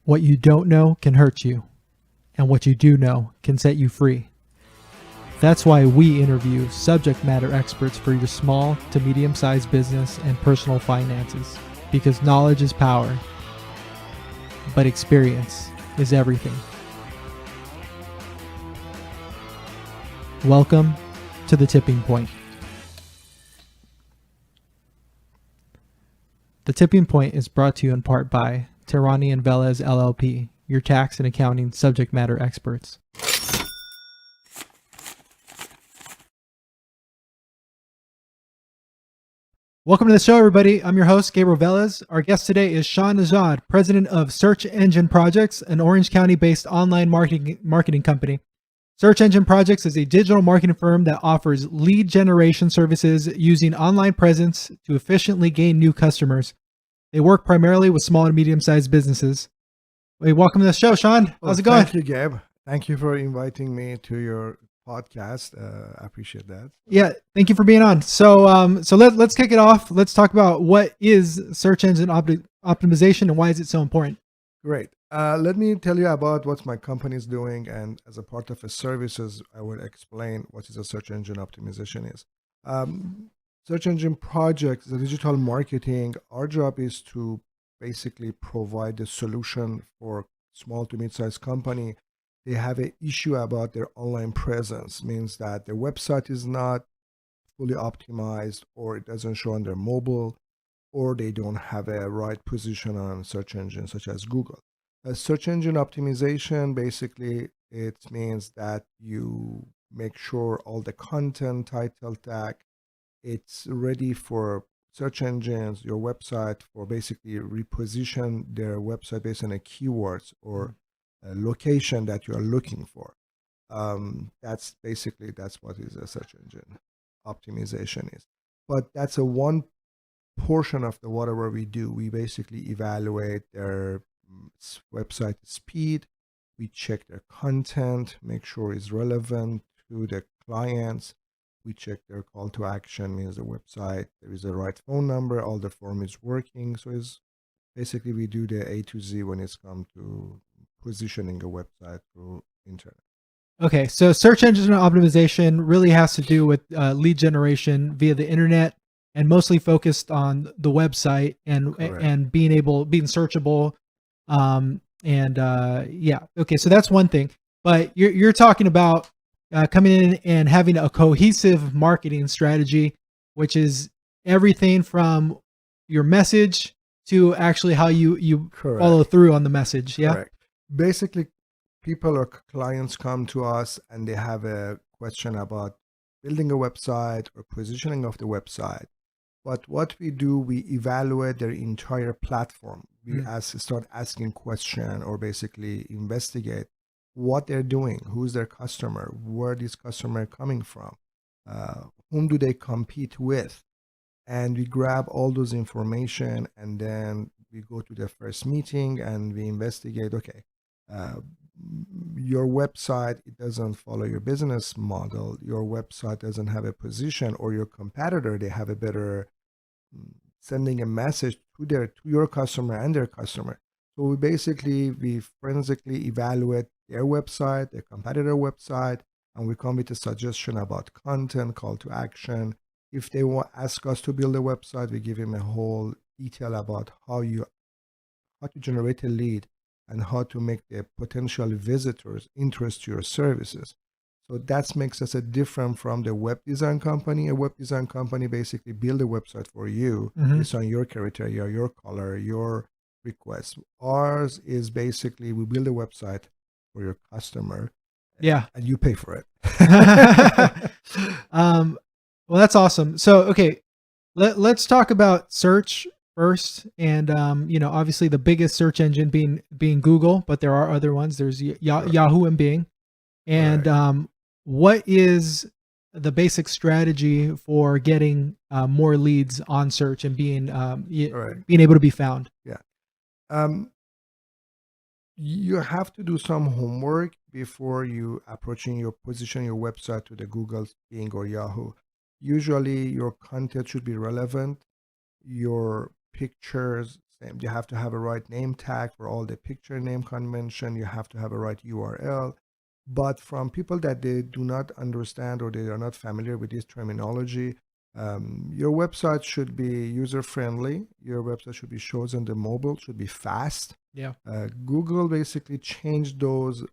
What you don't know can hurt you, and what you do know can set you free. That's why we interview subject matter experts for your small to medium-sized business and personal finances, because knowledge is power, but experience is everything. Welcome to The Tipping Point. The Tipping Point is brought to you in part by Tehrani Velez LLP, your tax and accounting subject matter experts. Welcome to the show, everybody. I'm your host, Gabriel Velez. Our guest today is Shawn Nejad, president of Search Engine Projects, an Orange County-based online marketing company. Search Engine Projects is a digital marketing firm that offers lead generation services using online presence to efficiently gain new customers. They work primarily with small and medium-sized businesses. Hey, welcome to the show, Shawn. How's it going? Thank you, Gabe. Thank you for inviting me to your podcast. I appreciate that. Yeah, thank you for being on. So let's kick it off. Let's talk about what is search engine optimization and why is it so important? Great. Let me tell you about what my company is doing, and as a part of the services, I will explain what is a search engine optimization is. Search Engine Projects, the digital marketing, our job is to basically provide a solution for small to mid-sized company. They have an issue about their online presence, means that their website is not fully optimized, or it doesn't show on their mobile, or they don't have a right position on search engines such as Google. Search engine optimization, basically, it means that you make sure all the content, title tag, it's ready for search engines, your website, for basically reposition their website based on the keywords or a location that you are looking for. That's what is a search engine optimization is. But that's a one portion of the whatever we do. We basically evaluate their website speed. We check their content, make sure it's relevant to the clients. We check their call to action, means the website, there is a right phone number, all the form is working. So it's basically we do the A to Z when it's come to positioning a website through internet. Okay, so search engine optimization really has to do with lead generation via the internet, and mostly focused on the website and being searchable. Okay, so that's one thing. But you're talking about coming in and having a cohesive marketing strategy, which is everything from your message to actually how you follow through on the message. Yeah. Correct. Basically, people or clients come to us and they have a question about building a website or positioning of the website. But what we do, we evaluate their entire platform. We start asking questions, or basically investigate what they're doing, who's their customer, where this customer coming from, whom do they compete with, and we grab all those information, and then we go to the first meeting and we investigate. Okay, your website, it doesn't follow your business model. Your website doesn't have a position, or your competitor, they have a better sending a message to your customer and their customer. So we forensically evaluate their website, their competitor website, and we come with a suggestion about content, call to action. If they ask us to build a website, we give them a whole detail about how to generate a lead and how to make the potential visitors interest your services. So that makes us a different from the web design company. A web design company basically build a website for you based on your criteria, your color, your request. Ours is basically we build a website for your customer. Yeah. And you pay for it. Well, that's awesome. So, okay, let's talk about search first. And, obviously the biggest search engine being Google, but there are other ones. There's Yahoo and Bing. And what is the basic strategy for getting more leads on search and being able to be found? Yeah. You have to do some homework before you position your website to the Google, Bing, or Yahoo. Usually your content should be relevant. Your pictures, same. You have to have a right name tag for all the picture name convention. You have to have a right URL. But from people that they do not understand or they are not familiar with this terminology, your website should be user friendly. Your website should be shows on the mobile, should be fast. Yeah. Google basically changed those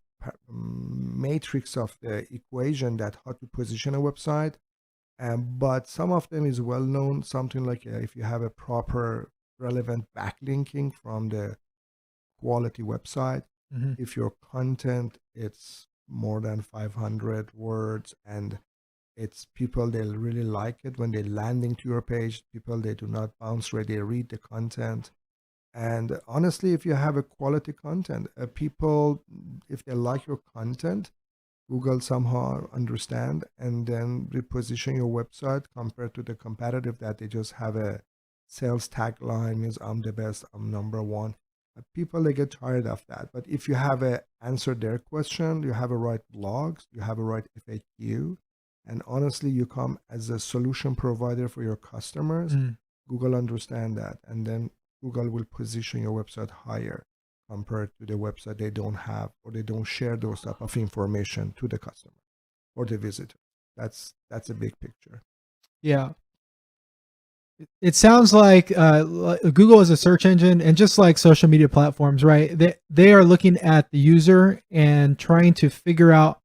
matrix of the equation that how to position a website. But some of them is well known, something like if you have a proper relevant backlinking from the quality website, if your content it's more than 500 words and it's people they'll really like it when they're landing to your page, people they do not bounce rate, they read the content. And honestly, if you have a quality content, people if they like your content, Google somehow understand and then reposition your website compared to the competitive that they just have a sales tagline is I'm the best, I'm number one. People they get tired of that. But if you have a answer their question, you have a right blogs, you have a right FAQ, and honestly you come as a solution provider for your customers, Google understand that, and then Google will position your website higher compared to the website they don't have or they don't share those type of information to the customer or the visitor. That's a big picture. Yeah. It sounds like Google is a search engine, and just like social media platforms, right? They are looking at the user and trying to figure out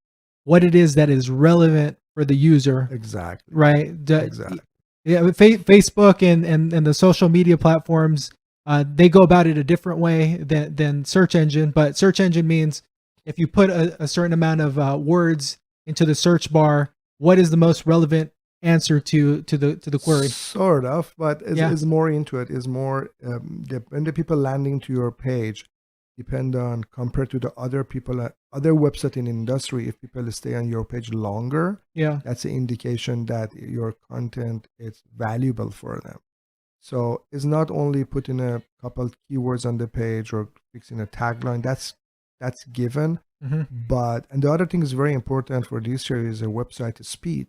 what it is that is relevant for the user. Exactly. Right. Exactly. Yeah. Facebook and the social media platforms, they go about it a different way than search engine. But search engine means if you put a certain amount of words into the search bar, what is the most relevant answer to the query? Sort of, but is more into it. Is more when the people landing to your page depend on compared to the other people, other website in industry. If people stay on your page longer, that's an indication that your content is valuable for them. So it's not only putting a couple keywords on the page or fixing a tagline. That's given. But and the other thing is very important for this year is a website speed.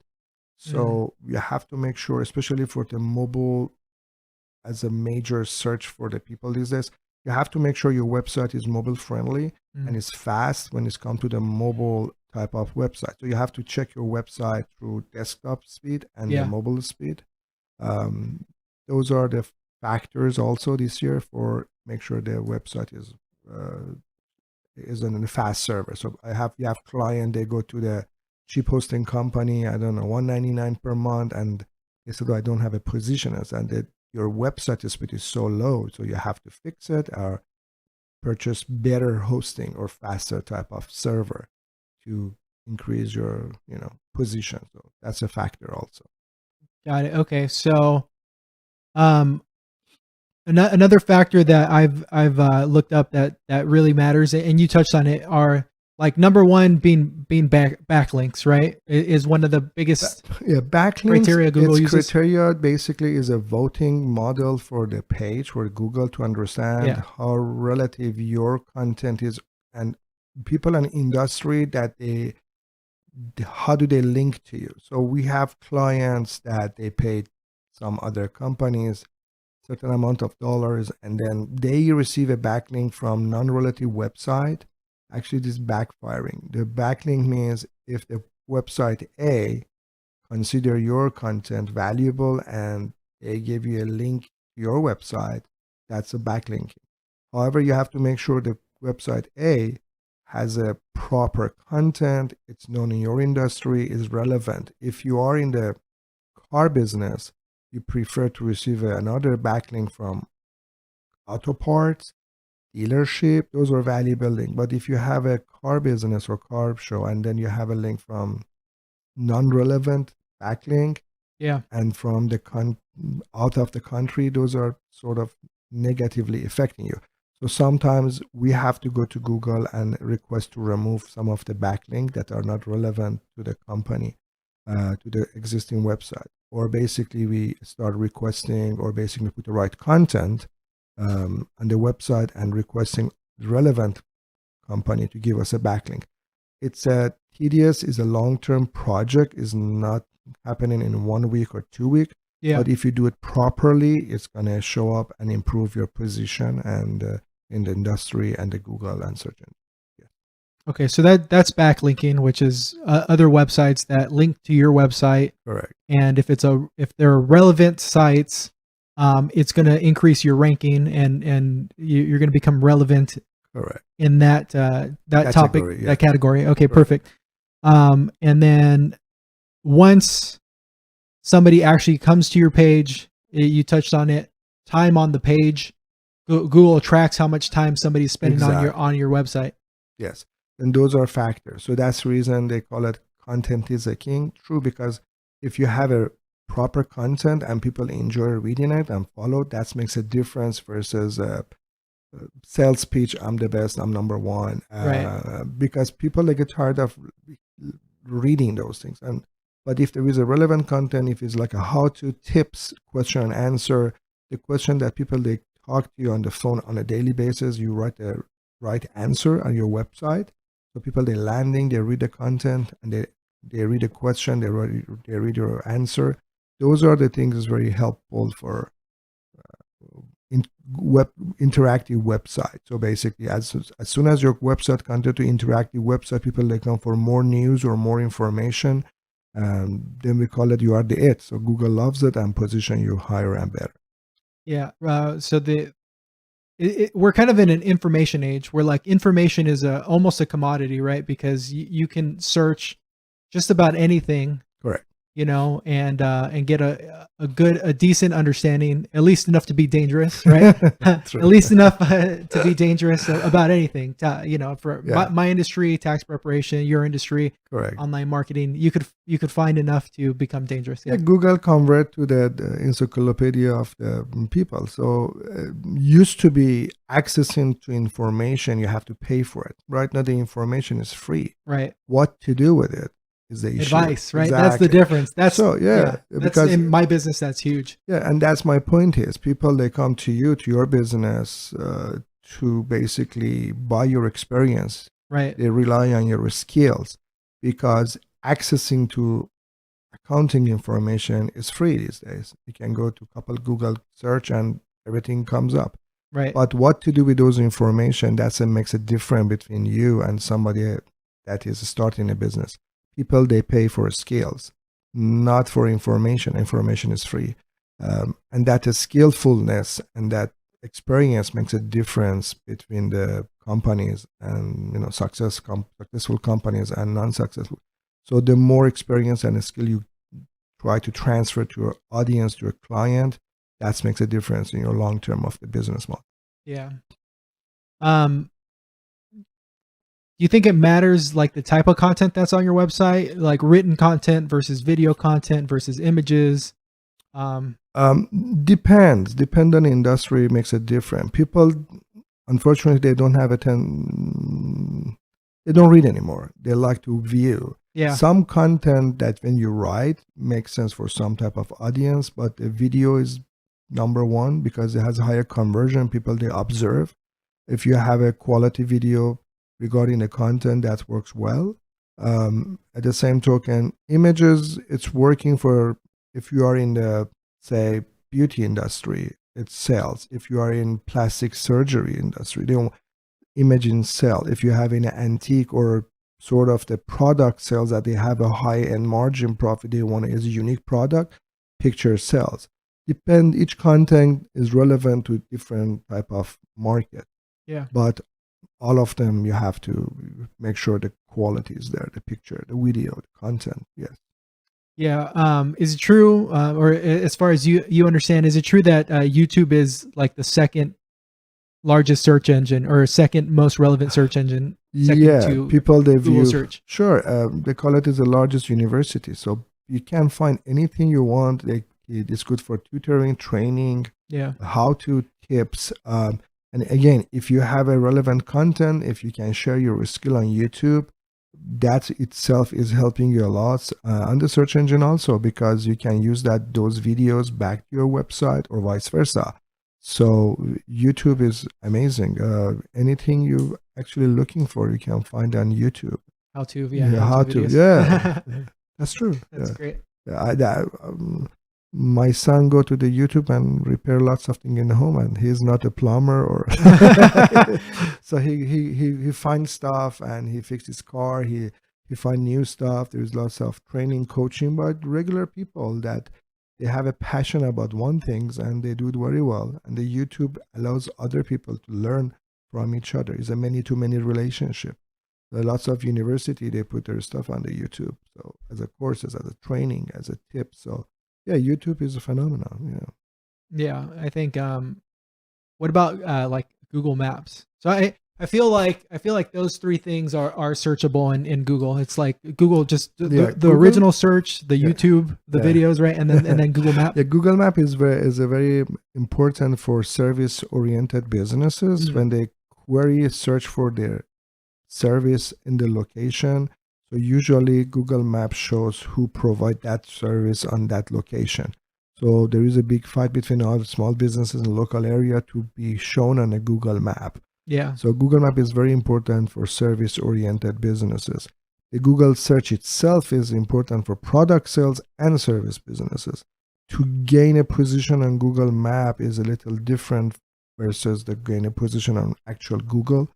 So you have to make sure, especially for the mobile as a major search for the people these days, you have to make sure your website is mobile friendly and is fast when it's come to the mobile type of website. So you have to check your website through desktop speed and the mobile speed. Those are the factors also this year for make sure the website is on a fast server. So you have client, they go to the cheap hosting company, I don't know, $199 per month, and they said, I don't have a position as, and your website speed is so low, so you have to fix it or purchase better hosting or faster type of server to increase your position. So that's a factor also. Got it. Okay, so another factor that I've looked up that really matters, and you touched on it, are like number one being backlinks, right? Is one of the biggest backlinks criteria Google uses. Criteria basically is a voting model for the page for Google to understand how relative your content is, and people in industry that how do they link to you. So we have clients that they paid some other companies certain amount of dollars, and then they receive a backlink from non-relative website. Actually, this is backfiring. The backlink means if the website A consider your content valuable and they give you a link to your website, that's a backlink. However, you have to make sure the website A has a proper content, it's known in your industry, is relevant. If you are in the car business, you prefer to receive another backlink from auto parts, dealership, those are valuable links. But if you have a car business or car show and then you have a link from non-relevant backlink and from the out of the country, those are sort of negatively affecting you. So sometimes we have to go to Google and request to remove some of the backlink that are not relevant to the company, to the existing website. Or basically we start requesting or basically put the right content on the website and requesting relevant company to give us a backlink. It's a tedious, is a long-term project, is not happening in 1 week or 2 weeks. Yeah. But if you do it properly, it's going to show up and improve your position and in the industry and the Google and search engine. Okay, so that's backlinking, which is other websites that link to your website. Correct. And if they're relevant sites, it's going to increase your ranking, and you're going to become relevant. Correct. In that topic, yeah. that category. Okay, Correct. perfect. And then once somebody actually comes to your page, you touched on it. Time on the page, Google tracks how much time somebody's spending on your website. Yes. And those are factors. So that's the reason they call it content is a king. True, because if you have a proper content and people enjoy reading it and follow, that makes a difference versus a sales pitch. I'm the best. I'm number one. Right. Because people, they get tired of reading those things. But if there is a relevant content, if it's like a how-to tips, question and answer, the question that people, they talk to you on the phone on a daily basis, you write the right answer on your website. So people, they're landing, they read the content, and they read the question, they read your answer. Those are the things that's very helpful for interactive website. So basically, as soon as your website content to interactive website, people, they come for more news or more information. Then we call it you are the it. So Google loves it and position you higher and better. Yeah. So we're kind of in an information age where like information is almost a commodity, right? Because you can search just about anything. Correct. And get a decent understanding, at least enough to be dangerous, right? Right. At least enough to be dangerous about anything. For my industry, tax preparation, your industry, correct, online marketing, you could find enough to become dangerous. Yeah, Google convert to the encyclopedia of the people. So used to be accessing to information, you have to pay for it. Right now, the information is free. Right. What to do with it? Is the issue. Advice, right? Exactly. That's the difference. That's so because in my business, that's huge. Yeah, and that's my point is people, they come to you, to your business, to basically buy your experience. Right. They rely on your skills because accessing to accounting information is free these days. You can go to a couple Google search and everything comes up. Right. But what to do with those information, that's what makes a difference between you and somebody that is starting a business. People, they pay for skills, not for information. Information is free. And that is skillfulness and that experience makes a difference between the companies and, successful companies and non-successful. So the more experience and skill you try to transfer to your audience, to your client, that makes a difference in your long-term of the business model. Yeah. Do you think it matters like the type of content that's on your website, like written content versus video content versus images? Depends on the industry, makes it different. People, unfortunately, they don't have they don't read anymore. They like to view. Yeah. Some content that when you write makes sense for some type of audience, but the video is number one because it has a higher conversion. People, they observe. If you have a quality video regarding the content, that works well. At the same token, images, it's working for if you are in the, say, beauty industry, it sells. If you are in plastic surgery industry, they don't imaging sell. If you have an antique or sort of the product sales that they have a high-end margin profit, they want is a unique product, picture sells. Each content is relevant to different type of market. Yeah. But all of them, you have to make sure the quality is there, the picture, the video, the content. Yes. Yeah. Is it true, or as far as you understand, is it true that YouTube is like the second largest search engine or second most relevant search engine? To people, they Google view search. Sure. They call it as the largest university. So you can find anything you want. It's good for tutoring, training, how-to tips. And again, if you have a relevant content, if you can share your skill on YouTube, that itself is helping you a lot on the search engine also, because you can use those videos back to your website or vice versa. So YouTube is amazing. Anything you actually looking for, you can find on YouTube. How to, how to, yeah. That's true. That's great. my son go to the YouTube and repair lots of things in the home, and he's not a plumber or so he finds stuff and he fixes his car. He find new stuff. There's lots of training, coaching, but regular people that they have a passion about one things and they do it very well. And the YouTube allows other people to learn from each other. It's a many-to-many relationship. There are lots of university, they put their stuff on the YouTube. So as a courses, as a training, as a tip. So yeah, YouTube is a phenomenon. Yeah, I think what about like Google Maps? So I feel like those three things are searchable in Google. It's like Google just the Google, original search, the YouTube, the Yeah. videos, right? And then Google Maps. Yeah, Google Map is a very important for service oriented businesses when they query search for their service in the location. So usually Google Maps shows who provide that service on that location. So there is a big fight between all the small businesses in the local area to be shown on a Google Map. Yeah. So Google Map is very important for service-oriented businesses. The Google search itself is important for product sales and service businesses. To gain a position on Google Map is a little different versus the gain a position on actual Google.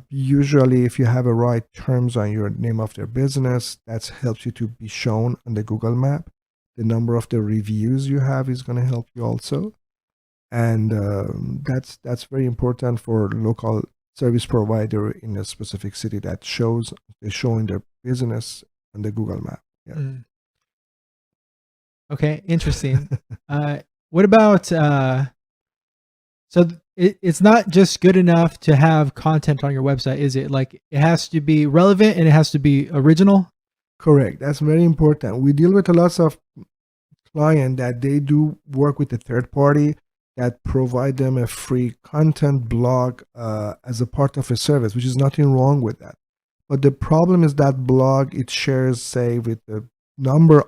Usually, if you have a right terms on your name of their business, that helps you to be shown on the Google Map. The number of the reviews you have is going to help you also. And that's very important for local service provider in a specific city that they're showing their business on the Google Map. Yeah. Okay, interesting. What about it's not just good enough to have content on your website, is it? Like it has to be relevant and it has to be original? Correct. That's very important. We deal with a lot of clients that they do work with a third party that provide them a free content blog as a part of a service, which is nothing wrong with that. But the problem is that blog, it shares, say, with the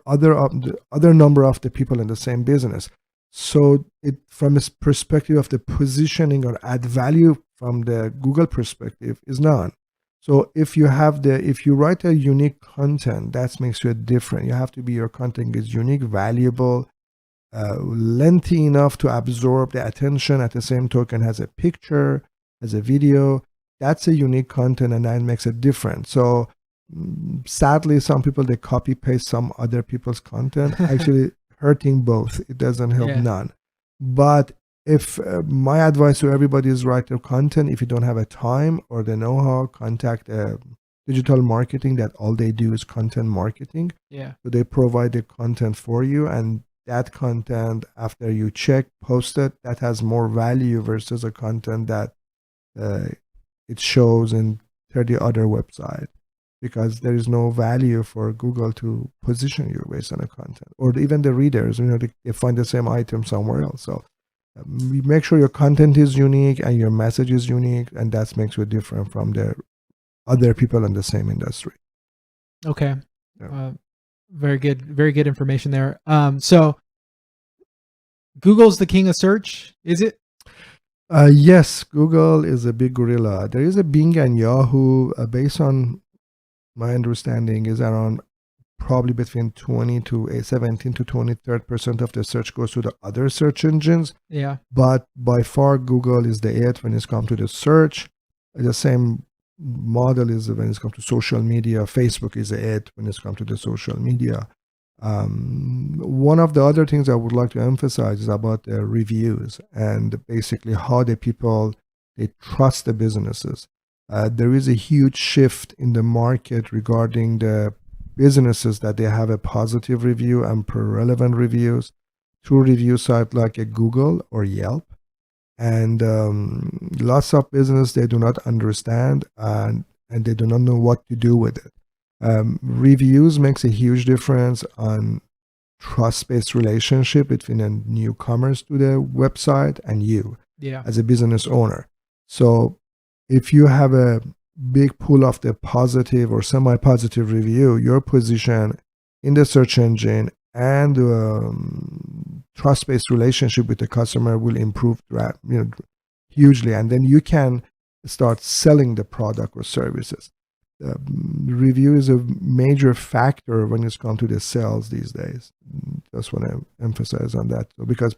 other number of the people in the same business. So it, from a perspective of the positioning or add value from the Google perspective, is none. So if you write a unique content, that makes you different. You have to be, your content is unique, valuable, lengthy enough to absorb the attention. At the same token, has a picture, has a video. That's a unique content, and that makes it different. So sadly, some people, they copy paste some other people's content, actually hurting both. It doesn't help none. But if my advice to everybody is write their content. If you don't have a time or the know-how, contact digital marketing that all they do is content marketing. Yeah. So they provide the content for you, and that content, after you check, post it, that has more value versus a content that it shows in 30 other websites, because there is no value for Google to position you based on a content, or even the readers, they find the same item somewhere else. So make sure your content is unique and your message is unique, and that makes you different from the other people in the same industry. Okay. Yeah. Very good information there. So Google's the king of search, is it? Yes, Google is a big gorilla. There is a Bing and Yahoo, based on my understanding, is around probably between 17 to 23% of the search goes to the other search engines. Yeah. But by far, Google is the it when it's come to the search. The same model is when it's come to social media. Facebook is the it when it's come to the social media. One of the other things I would like to emphasize is about the reviews and basically how the people, they trust the businesses. There is a huge shift in the market regarding the businesses that they have a positive review and relevant reviews through review sites like a Google or Yelp. And lots of business, they do not understand and they do not know what to do with it. Reviews makes a huge difference on trust-based relationship between a newcomers to the website and you as a business owner. So if you have a big pool of the positive or semi-positive review, your position in the search engine and trust-based relationship with the customer will improve hugely, and then you can start selling the product or services. review is a major factor when it's come to the sales these days. Just want to emphasize on that. So because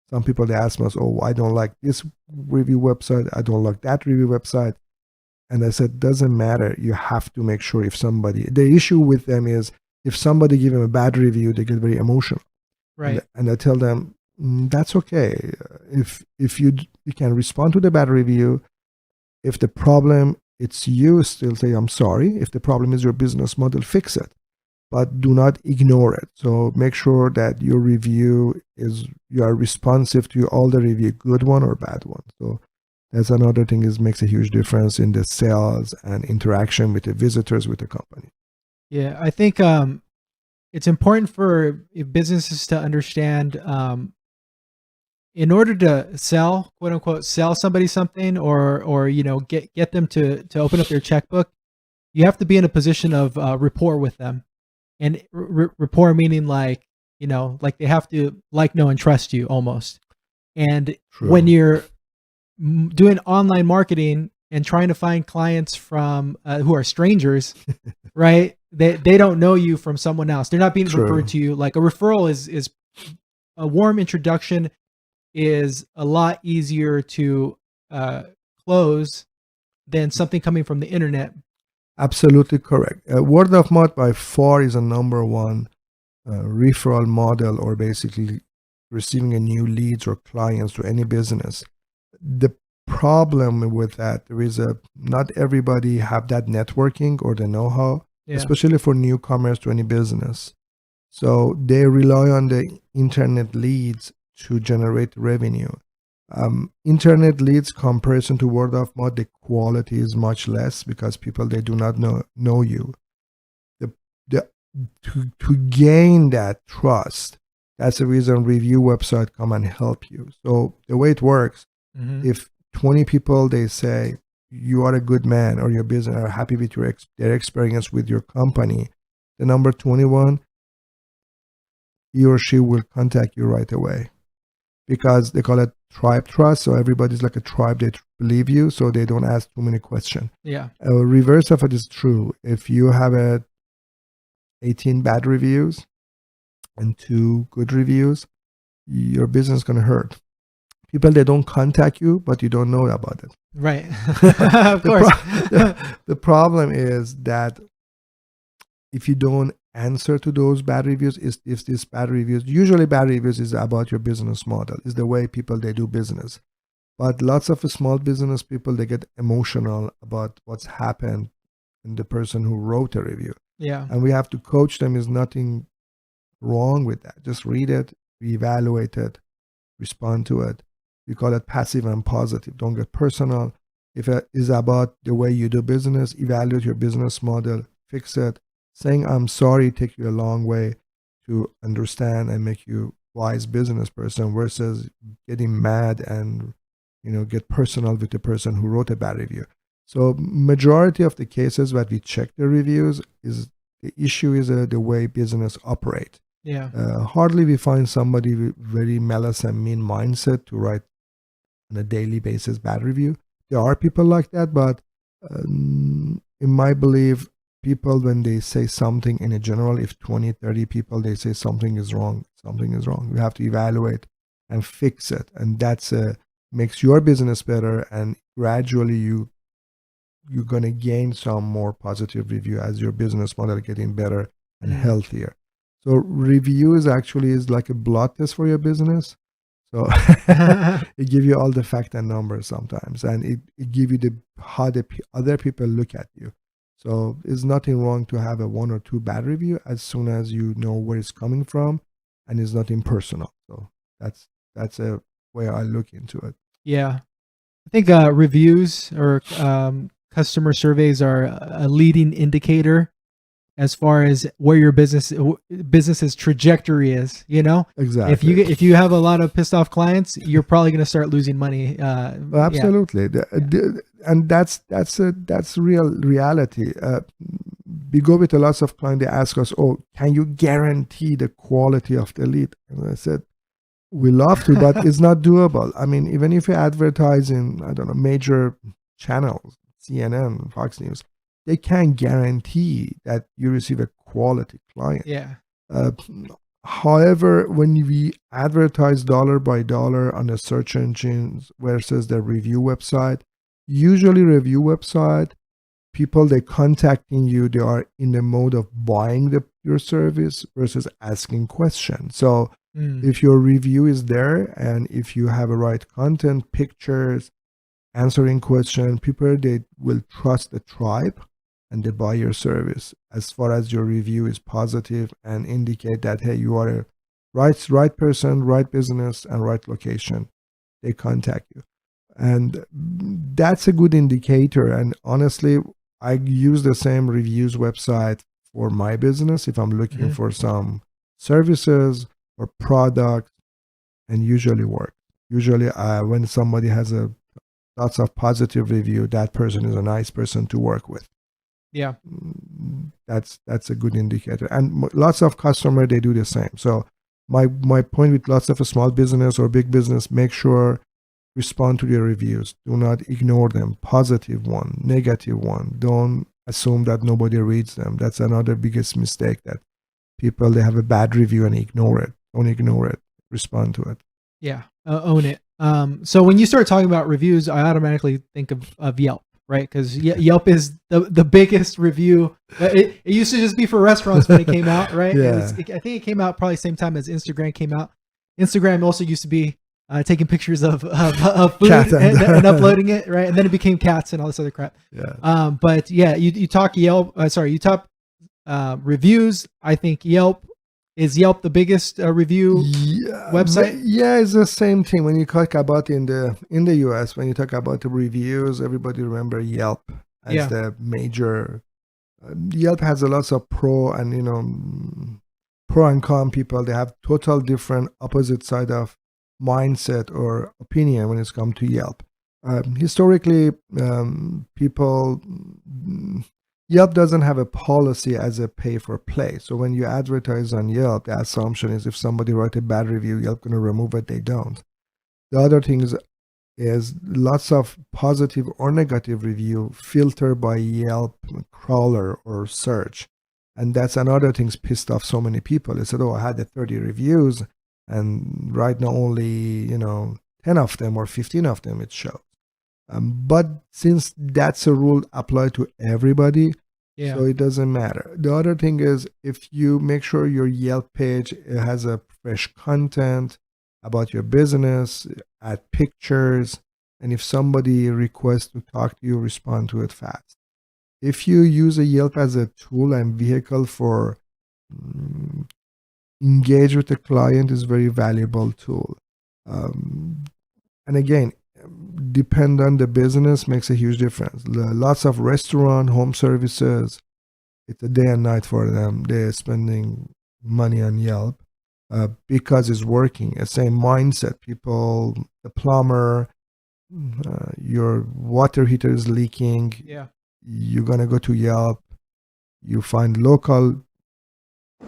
some people they ask us, oh, I don't like this review website, I don't like that review website. And I said, doesn't matter. You have to make sure the issue with them is if somebody give them a bad review, they get very emotional. Right. And I tell them, that's okay. If you can respond to the bad review, if the problem it's you, still say I'm sorry. If the problem is your business model, fix it, but do not ignore it. So make sure that your review you are responsive to all the review, good one or bad one. So that's another thing makes a huge difference in the sales and interaction with the visitors with the company. Yeah, I think it's important for businesses to understand in order to sell, quote unquote, sell somebody something or get them to open up their checkbook, you have to be in a position of rapport with them. And rapport meaning like they have to like, know, and trust you almost. And True. when you're doing online marketing and trying to find clients from who are strangers, right? They don't know you from someone else. They're not being True. referred to you. Like a referral is a warm introduction is a lot easier to close than something coming from the internet. Absolutely correct. Word of mouth by far is a number one referral model, or basically receiving a new leads or clients to any business. The problem with that, there is not everybody have that networking or the know-how, especially for newcomers to any business. So they rely on the internet leads to generate revenue. Internet leads comparison to word of mouth, the quality is much less because people, they do not know you. To gain that trust, that's the reason review website come and help you. So the way it works, if 20 people, they say you are a good man or your business are happy with their experience with your company, the number 21, he or she will contact you right away, because they call it tribe trust. So everybody's like a tribe, they believe you, so they don't ask too many questions. Yeah. Reverse of it is true. If you have 18 bad reviews and 2 good reviews, your business is going to hurt. People, they don't contact you, but you don't know about it. Right. Of course. The problem is that if you don't answer to those bad reviews, if these bad reviews, usually bad reviews is about your business model, is the way people, they do business. But lots of small business people, they get emotional about what's happened in the person who wrote a review. Yeah. And we have to coach them. Is nothing wrong with that. Just read it, reevaluate it, respond to it. We call it passive and positive. Don't get personal. If it is about the way you do business, evaluate your business model, fix it. Saying I'm sorry take you a long way to understand and make you wise business person, versus getting mad and get personal with the person who wrote a bad review. So majority of the cases that we check the reviews, is the issue is the way business operate. Yeah. Hardly we find somebody with very malice and mean mindset to write on a daily basis bad review. There are people like that, but in my belief, people, when they say something in a general, if 20, 30 people, they say something is wrong. We have to evaluate and fix it. And that's makes your business better. And gradually you're going to gain some more positive review as your business model getting better and healthier. So review is like a blood test for your business. So it gives you all the fact and numbers sometimes. And it gives you how the other people look at you. So there's nothing wrong to have a 1 or 2 bad review as soon as you know where it's coming from and it's nothing personal. So that's a way I look into it. Yeah. I think reviews or customer surveys are a leading indicator as far as where your business's trajectory is. Exactly. If you have a lot of pissed off clients, you're probably going to start losing money. Absolutely. And that's real reality. We go with a lot of clients. They ask us, "Oh, can you guarantee the quality of the lead?" And I said, "We love to, but it's not doable." I mean, even if you advertise in, I don't know, major channels, CNN, Fox News, they can't guarantee that you receive a quality client. Yeah. Uh, However, when we advertise dollar by dollar on the search engines versus the review website, usually review website, people they contacting you, they are in the mode of buying your service versus asking questions. So if your review is there and if you have a right content, pictures, answering questions, people they will trust the tribe and they buy your service as far as your review is positive and indicate that hey, you are a right person, right business, and right location. They contact you, and that's a good indicator. And honestly, I use the same reviews website for my business if I'm looking for some services or products, and usually work. Usually, when somebody has a lots of positive review, that person is a nice person to work with. Yeah, that's a good indicator, and lots of customer they do the same. So my point with lots of a small business or big business, make sure respond to their reviews. Do not ignore them. Positive one, negative one. Don't assume that nobody reads them. That's another biggest mistake that people they have a bad review and ignore it. Don't ignore it. Respond to it. Yeah, own it. So when you start talking about reviews, I automatically think of Yelp, right? Because Yelp is the biggest review. It used to just be for restaurants when it came out, right? Yeah. I think it came out probably same time as Instagram came out. Instagram also used to be taking pictures of food and uploading it, right? And then it became cats and all this other crap. Yeah. But yeah, you talk Yelp. You talk reviews. I think Yelp. Is Yelp the biggest review website? Yeah, it's the same thing. When you talk about in the US, when you talk about the reviews, everybody remember Yelp as the major. Yelp has a lots of pro and con people. They have total different opposite side of mindset or opinion when it's come to Yelp. Historically, people. Yelp doesn't have a policy as a pay for play. So when you advertise on Yelp, the assumption is if somebody writes a bad review, Yelp going to remove it. They don't. The other thing is lots of positive or negative review filter by Yelp crawler or search. And that's another thing's pissed off so many people. They said, oh, I had the 30 reviews and right now only, 10 of them or 15 of them it shows. But since that's a rule applied to everybody, so it doesn't matter. The other thing is if you make sure your Yelp page has a fresh content about your business, add pictures, and if somebody requests to talk to you, respond to it fast. If you use a Yelp as a tool and vehicle for engage with the client, is very valuable tool. And again, depend on the business makes a huge difference. Lots of restaurant, home services, it's a day and night for them. They're spending money on Yelp because it's working. The same mindset. People, the plumber, your water heater is leaking. Yeah. You're going to go to Yelp. You find local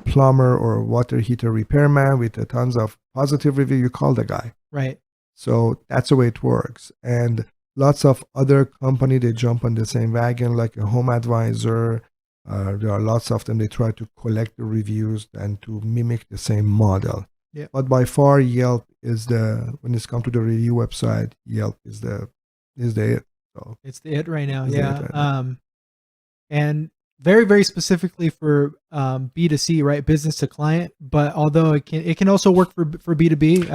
plumber or water heater repairman with a tons of positive review. You call the guy. Right. So that's the way it works. And lots of other company, they jump on the same wagon, like a Home Advisor. There are lots of them. They try to collect the reviews and to mimic the same model. Yeah. But by far, Yelp is when it's come to the review website, Yelp is the it. So it's the it right now. It's Yeah. the it right now. And very, very specifically for B2C, right? Business to client. But although it can also work for B2B.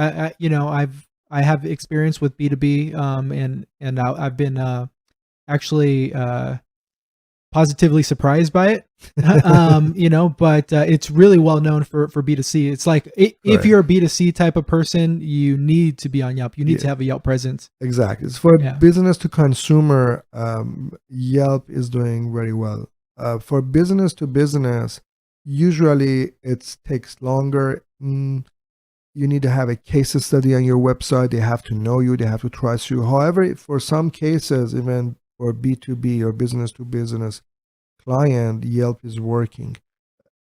I have experience with B2B, and I've been actually positively surprised by it. But it's really well known for B2C. It's like if you're a B2C type of person, you need to be on Yelp. You need to have a Yelp presence. Exactly. It's for business to consumer. Yelp is doing very well. For business to business, usually it takes longer. You need to have a case study on your website. They have to know you. They have to trust you. However, for some cases, even for B2B or business to business client, Yelp is working.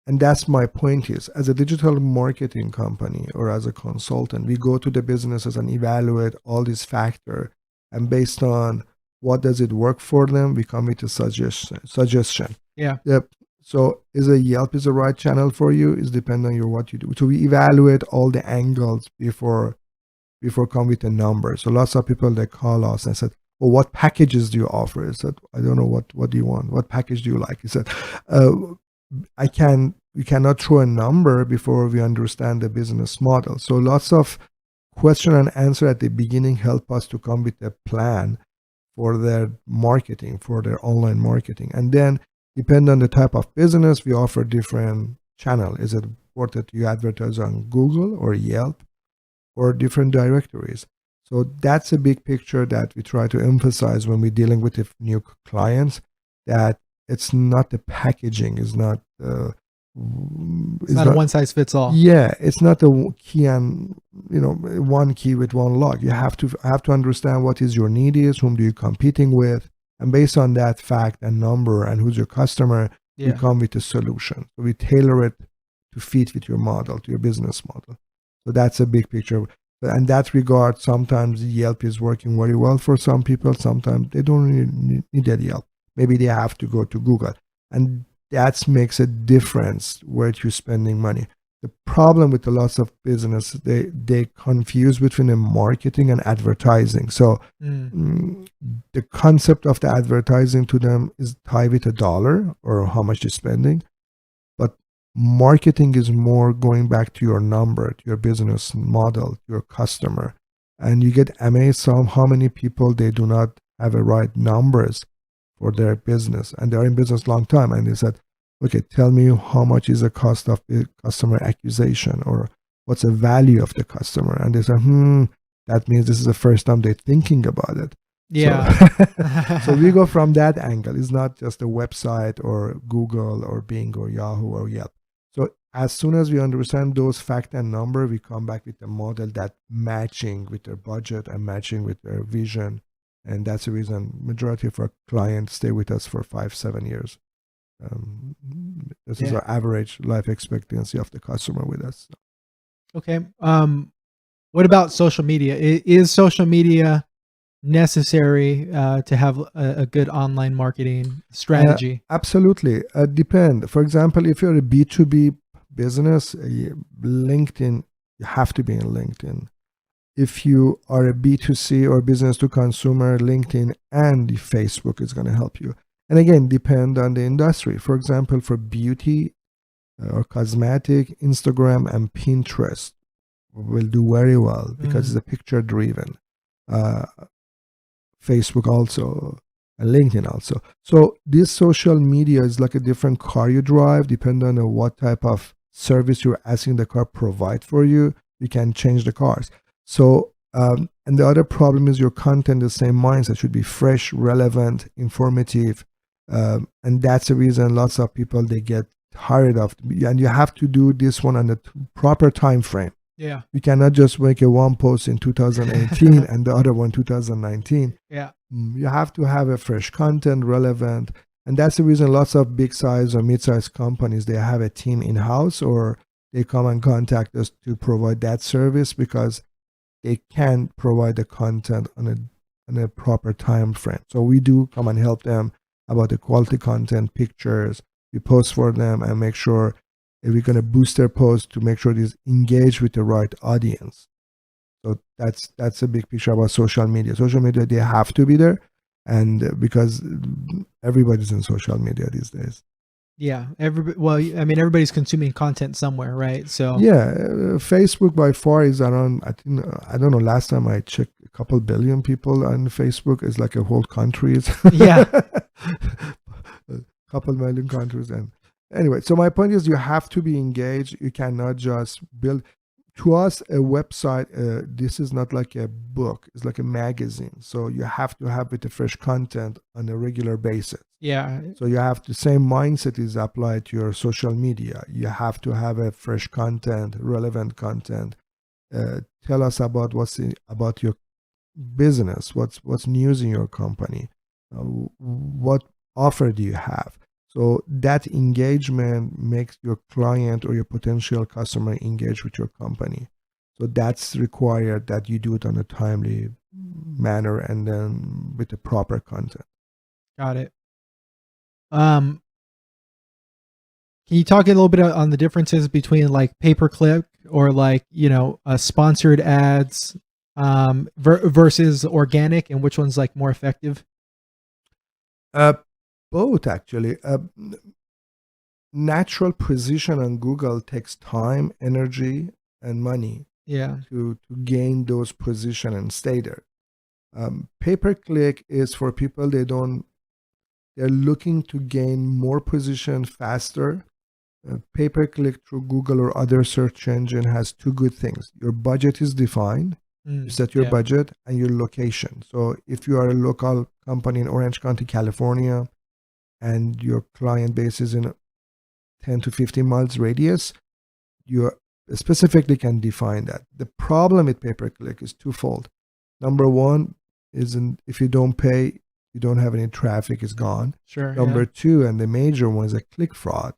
And that's my point is, as a digital marketing company or as a consultant, we go to the businesses and evaluate all these factors. And based on what does it work for them, we come with a suggestion. Yeah. Yep. So is a Yelp is the right channel for you? Is depend on your what you do. So we evaluate all the angles before come with a number. So lots of people, they call us and said, well, what packages do you offer? I said, I don't know, what do you want? What package do you like? He said, we cannot throw a number before we understand the business model. So lots of question and answer at the beginning help us to come with a plan for their marketing, for their online marketing. And then depend on the type of business, we offer different channel. Is it worth it you advertise on Google or Yelp or different directories? So that's a big picture that we try to emphasize when we're dealing with the new clients, that it's not the packaging, it's not a one size fits all. Yeah, it's not a key and one key with one lock. You have to understand what is your need is, whom do you competing with, and based on that fact and number and who's your customer, we come with a solution. So we tailor it to fit with your model, to your business model. So that's a big picture. In that regard, sometimes Yelp is working very well for some people. Sometimes they don't really need that Yelp. Maybe they have to go to Google. And that makes a difference where you're spending money. The problem with the lots of business, they confuse between the marketing and advertising. So the concept of the advertising to them is tied with $1 or how much you're spending. But marketing is more going back to your number, to your business model, your customer. And you get amazed on how many people, they do not have the right numbers for their business. And they're in business long time. And they said, okay, tell me how much is the cost of the customer acquisition, or what's the value of the customer? And they say, that means this is the first time they're thinking about it. Yeah. So we go from that angle. It's not just a website or Google or Bing or Yahoo or Yelp. So as soon as we understand those fact and number, we come back with a model that matching with their budget and matching with their vision. And that's the reason majority of our clients stay with us for 5-7 years. This is our average life expectancy of the customer with us. Okay. What about social media? Is social media necessary to have a good online marketing strategy? Absolutely. Depend. For example, if you're a B2B business, LinkedIn, you have to be in LinkedIn. If you are a B2C or business to consumer, LinkedIn and Facebook is going to help you. And again, depend on the industry. For example, for beauty or cosmetic, Instagram and Pinterest will do very well because it's a picture driven. Facebook also, and LinkedIn also. So this social media is like a different car you drive, depending on what type of service you're asking the car provide for you. You can change the cars. So, and the other problem is your content, the same mindset should be fresh, relevant, informative. And that's the reason lots of people, they get tired of, and you have to do this one on the proper time frame. Yeah. You cannot just make a one post in 2018 and the other one 2019. Yeah. You have to have a fresh content, relevant. And that's the reason lots of big size or mid-size companies, they have a team in-house or they come and contact us to provide that service because they can't provide the content on a proper time frame. So we do come and help them about the quality content, pictures. We post for them and make sure if we're going to boost their post to make sure it is engaged with the right audience. So that's a big picture about social media. Social media, they have to be there, and because everybody's in social media these days. Yeah, everybody's consuming content somewhere, right? So yeah, Facebook by far is around, I don't know, last time I checked, a couple billion people on Facebook. Is like a whole country. Yeah. A couple million countries. And anyway, so my point is you have to be engaged. You cannot just build. To us, a website, this is not like a book. It's like a magazine. So you have to have it a fresh content on a regular basis. Yeah. So you have the same mindset is applied to your social media. You have to have a fresh content, relevant content. Tell us about about your business. What's news in your company? What offer do you have? So that engagement makes your client or your potential customer engage with your company. So that's required that you do it on a timely manner and then with the proper content. Got it. Can you talk a little bit on the differences between like pay-per-click or like, sponsored ads versus organic, and which one's like more effective? Both actually. Natural position on Google takes time, energy, and money to gain those position and stay there. Pay-per-click is for people they're looking to gain more position faster. Pay-per-click through Google or other search engine has two good things. Your budget is defined. You set your budget and your location. So if you are a local company in Orange County, California, and your client base is in 10 to 15 miles radius, you specifically can define that. The problem with pay-per-click is twofold. Number one is if you don't pay, you don't have any traffic, it's gone. Sure. Number two, and the major one, is a click fraud.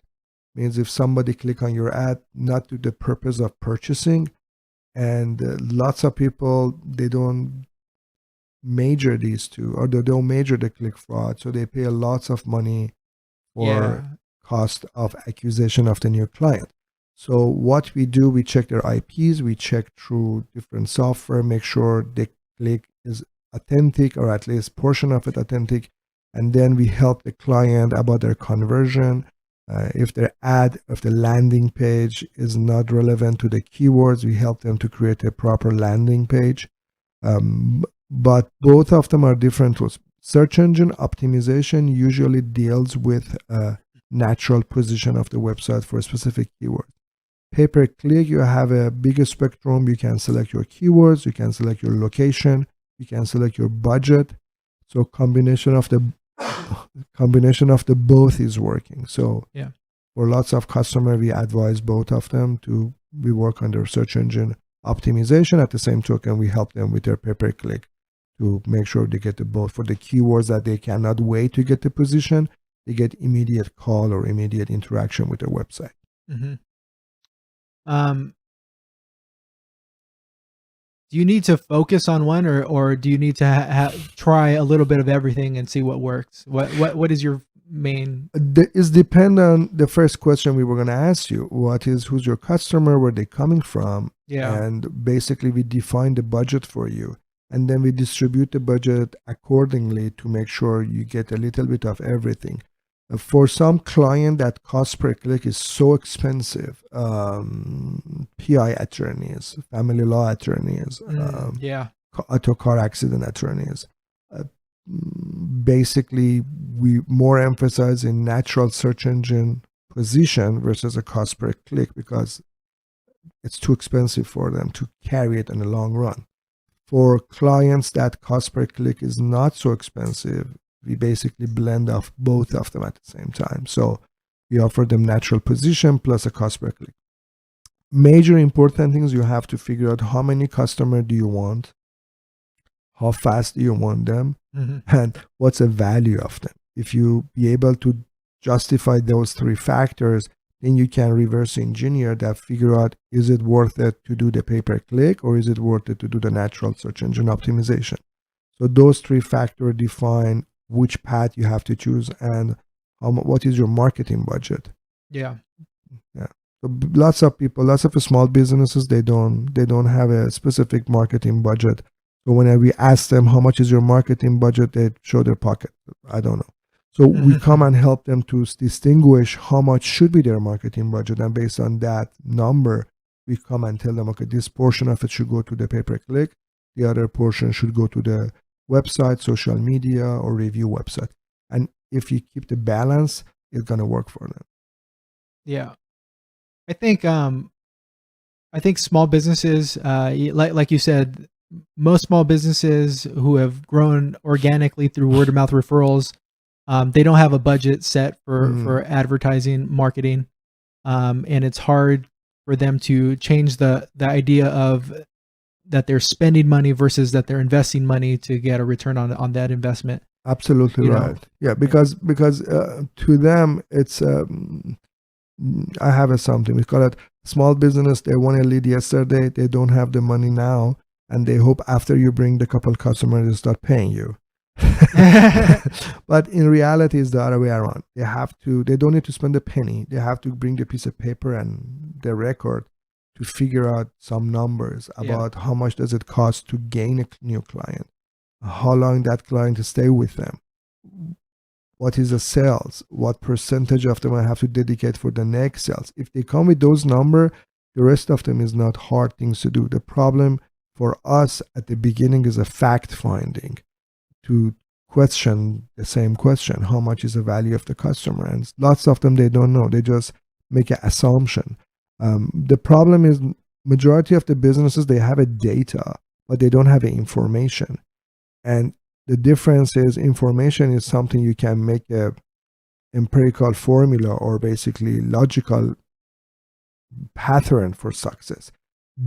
Means if somebody click on your ad not to the purpose of purchasing, and lots of people, they don't major these two, or they don't major the click fraud, so they pay lots of money for cost of acquisition of the new client. So what we do, we check their IPs, we check through different software, make sure the click is authentic, or at least portion of it authentic, and then we help the client about their conversion. If their ad, if the landing page is not relevant to the keywords, we help them to create a proper landing page. But both of them are different tools. Search engine optimization usually deals with natural position of the website for a specific keyword. Pay-per-click, you have a bigger spectrum. You can select your keywords, you can select your location, you can select your budget. So combination of the both is working. So for lots of customer, we advise both of them we work on their search engine optimization. At the same token, we help them with their pay-per-click to make sure they get the both. For the keywords that they cannot wait to get the position, they get immediate call or immediate interaction with their website. Do you need to focus on one, or do you need to try a little bit of everything and see what works? What is your main? It depends on the first question we were going to ask you. Who's your customer? Where they coming from? And basically we define the budget for you, and then we distribute the budget accordingly to make sure you get a little bit of everything. For some client, that cost per click is so expensive. PI attorneys, family law attorneys, auto car accident attorneys. Basically, we more emphasize in natural search engine position versus a cost per click because it's too expensive for them to carry it in the long run. For clients that cost per click is not so expensive, we basically blend off both of them at the same time. So we offer them natural position plus a cost per click. Major important things, you have to figure out how many customers do you want, how fast do you want them, and what's the value of them. If you be able to justify those three factors, then you can reverse engineer that, figure out, is it worth it to do the pay-per-click or is it worth it to do the natural search engine optimization? So those three factors define which path you have to choose and what is your marketing budget. So lots of people, lots of small businesses, they don't have a specific marketing budget. So when we ask them how much is your marketing budget, they show their pocket. I don't know. So we come and help them to distinguish how much should be their marketing budget, and based on that number, we come and tell them, okay, this portion of it should go to the pay-per-click, the other portion should go to the website, social media, or review website. And if you keep the balance, it's gonna work for them. I think small businesses, like you said, most small businesses who have grown organically through word of mouth referrals, they don't have a budget set for advertising, marketing, and it's hard for them to change the idea of that they're spending money versus that they're investing money to get a return on that investment. Absolutely right. Yeah, because to them it's I have something we call it small business. They want a lead yesterday. They don't have the money now. and they hope after you bring the couple customers, they start paying you. But in reality, it's the other way around. They don't need to spend a penny. They have to bring the piece of paper and the record to figure out some numbers about how much does it cost to gain a new client, how long that client to stay with them, what is the sales, what percentage of them I have to dedicate for the next sales. If they come with those numbers, the rest of them is not hard things to do. The problem for us at the beginning is a fact finding, to question the same question: how much is the value of the customer? And lots of them, they don't know. They just make an assumption. The problem is majority of the businesses, they have a data, but they don't have a information. And the difference is information is something you can make a empirical formula or basically logical pattern for success.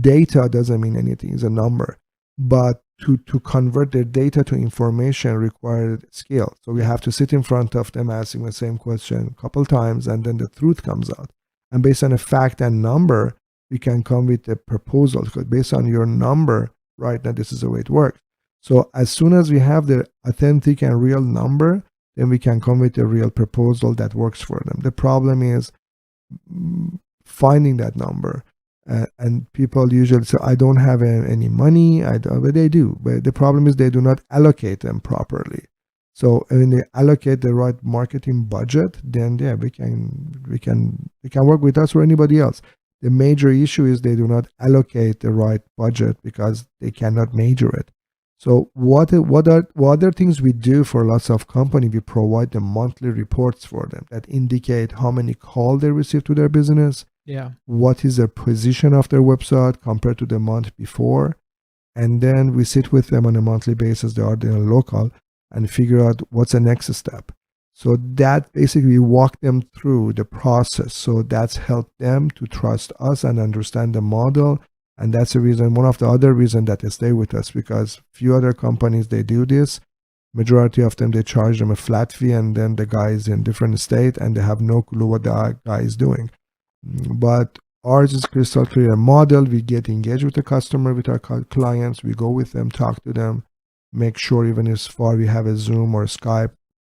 Data doesn't mean anything, it's a number. But to convert their data to information requires skill. So we have to sit in front of them asking the same question a couple times, and then the truth comes out. And based on a fact and number, we can come with a proposal. Because based on your number, right now, this is the way it works. So as soon as we have the authentic and real number, then we can come with a real proposal that works for them. The problem is finding that number. And people usually say, I don't have any money, but they do. But the problem is they do not allocate them properly. So when they allocate the right marketing budget, then yeah, they can work with us or anybody else. The major issue is they do not allocate the right budget because they cannot measure it. So what are things we do for lots of companies? We provide them monthly reports for them that indicate how many calls they receive to their business. Yeah. What is their position of their website compared to the month before? And then we sit with them on a monthly basis, they are in local, and figure out what's the next step. So that basically walk them through the process. So that's helped them to trust us and understand the model. And that's the reason, one of the other reasons that they stay with us, because few other companies, they do this. Majority of them, they charge them a flat fee, and then the guy is in different state and they have no clue what the guy is doing. But ours is crystal clear model. We get engaged with the customer, with our clients. We go with them, talk to them, make sure even as far we have a Zoom or Skype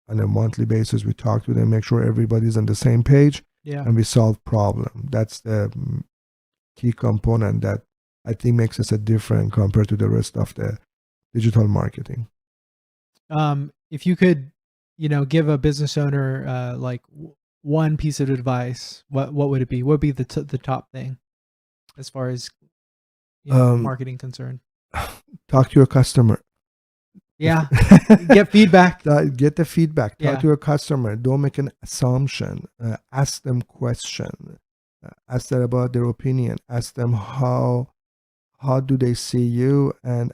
on a monthly basis, we talk to them, make sure everybody's on the same page, and we solve problem. That's the key component that I think makes us a different compared to the rest of the digital marketing. If you could, give a business owner like one piece of advice, what would it be? What would be the top thing as far as marketing concerned? Talk to your customer. Yeah. Get feedback. Get the feedback. Talk to your customer. Don't make an assumption. Ask them question. Ask them about their opinion. Ask them how do they see you, and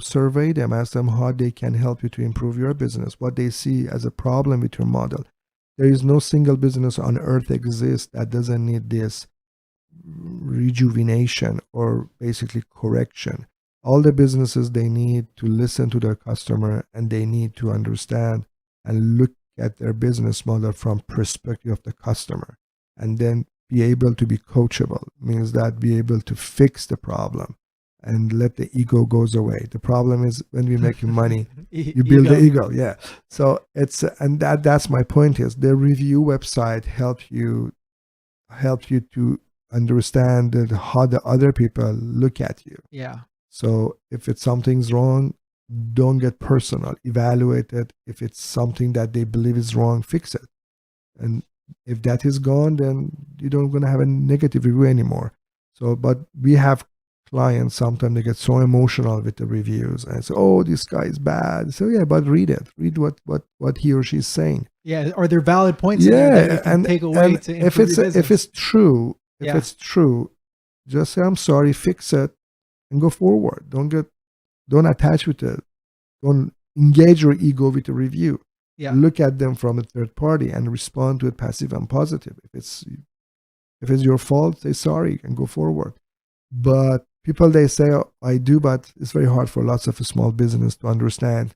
survey them. Ask them how they can help you to improve your business, what they see as a problem with your model. There is no single business on earth exists that doesn't need this rejuvenation or basically correction. All the businesses, they need to listen to their customer, and they need to understand and look at their business model from perspective of the customer, and then be able to be coachable. Means that be able to fix the problem and let the ego goes away. The problem is when we make money, you build the ego. Yeah. So it's, and that's my point is the review website help you to understand how the other people look at you. Yeah. So if it's something's wrong, don't get personal. Evaluate it. If it's something that they believe is wrong, fix it. And if that is gone, then you don't going to have a negative review anymore. So, but we have clients, sometimes they get so emotional with the reviews and say, oh, this guy is bad. So yeah, but read it. Read what he or she is saying. Yeah. Are there valid points in there that you can take away to improve your business? If it's true, just say, I'm sorry, fix it, and go forward. Don't attach with it. Don't engage your ego with the review. Yeah. Look at them from a third party and respond to it passive and positive. If it's your fault, say sorry and go forward. But people, they say, oh, I do, but it's very hard for lots of small business to understand.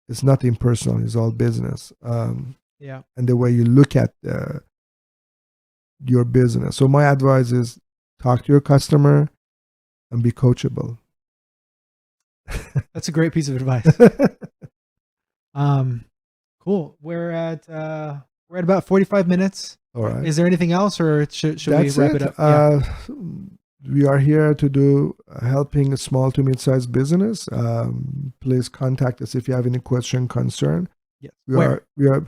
It's not impersonal, it's all business. And the way you look at your business. So my advice is talk to your customer and be coachable. That's a great piece of advice. Cool. We're at about 45 minutes. All right. Is there anything else, or should we That's wrap it up? Yeah. We are here to do helping a small to mid-sized business. Please contact us if you have any question, concern. Yes. We are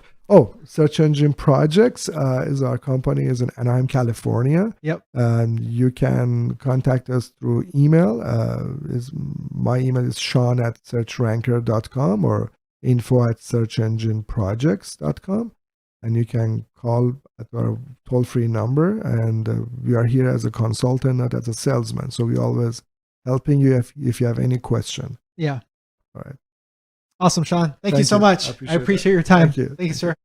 Search Engine Projects is our company, is in Anaheim, California. Yep. You can contact us through email. My email is Shawn@searchranker.com or info@searchengineprojects.com. And you can call at our toll-free number. And we are here as a consultant, not as a salesman. So we always helping you if you have any question. Yeah. All right. Awesome, Shawn. Thank you so much. I appreciate your time. Thank you. Thank you, sir.